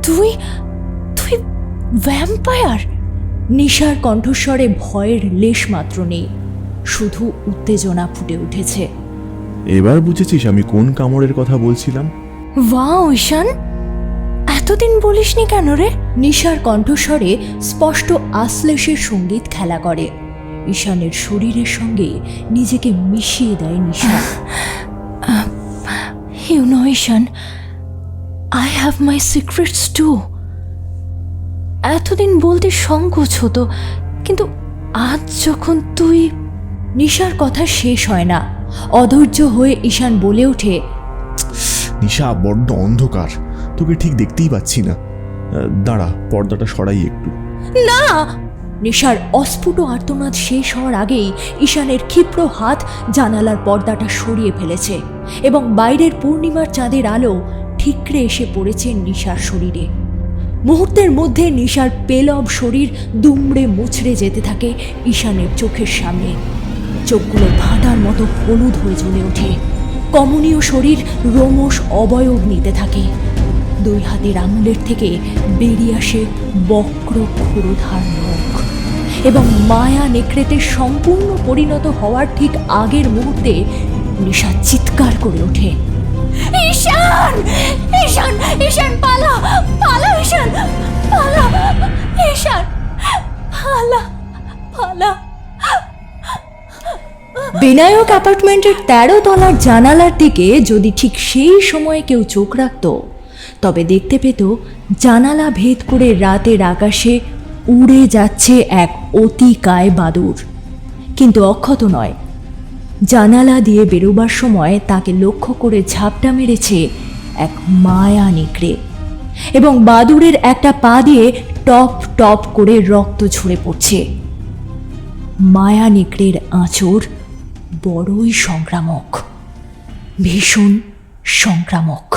তুই তুই ভ্যাম্পায়ার? নিশার কণ্ঠস্বরে ভয়ের লেশ মাত্র নেই, শুধু উত্তেজনা ফুটে উঠেছে। এবার বুঝেছিস আমি কোন কামড়ের কথা বলছিলাম? ওয়াও ঈশান, এতদিন বলিসনি কেন রে? নিশার কণ্ঠস্বরে স্পষ্ট আশ্লেষের সঙ্গীত খেলা করে। ঈশানের শরীরের সঙ্গে নিজেকে মিশিয়ে দেয় Nisha. You know Ishaan, I have my secrets too. এতদিন বলতে সংকোচ হতো, কিন্তু আজ যখন তুই... নিশার কথা শেষ হয় না, অধৈর্য হয়ে ঈশান বলে ওঠে, নিশা, বড্ড অন্ধকার, তোকে ঠিক দেখতেই পাচ্ছি না। দাঁড়া, পর্দাটা সরাই একটু। না! নিশার অস্ফুট আর্তনাদ শেষ হওয়ার আগেই ঈশানের ক্ষিপ্র হাত জানালার পর্দাটা সরিয়ে ফেলেছে এবং বাইরের পূর্ণিমার চাঁদের আলো ঠিকরে এসে পড়েছে নিশার শরীরে। মুহূর্তের মধ্যে নিশার পেলব শরীর দুমড়ে মুচড়ে যেতে থাকে ঈশানের চোখের সামনে। চোখগুলো ভাঁটার মতো হলুদ হয়ে জ্বলে ওঠে। কমনীয় শরীর রোমশ অবয়ব নিতে থাকে। দুই হাতের আঙুলের থেকে বেরিয়ে আসে বক্র ক্ষুরধার নখ এবং মায়া নেকড়েতে সম্পূর্ণ পরিণত হওয়ার ঠিক আগের মুহূর্তে নিশা চিৎকার করে ওঠে, ঈশান! ঈশান! ঈশান, পালা! পালা ঈশান! পালা! ঈশান, পালা! পালা! বিনায়ক অ্যাপার্টমেন্টের 13 তলার জানালার দিকে যদি ঠিক সেই সময়ে কেউ চোখ রাখত, তবে দেখতে পেত জানালা ভেদ করে রাতের আকাশে উড়ে যাচ্ছে এক অতিকায় বাদুড়। কিন্তু অক্ষত নয়, জানালা দিয়ে বেরোবার সময় তাকে লক্ষ্য করে ঝাপটা মেরেছে এক মায়া নেকড়ে এবং বাদুড়ের একটা পা দিয়ে টপ টপ করে রক্ত ঝরে পড়ছে। মায়া নেকড়ের আঁচড় বড়ই সংক্রামক, ভীষণ সংক্রামক।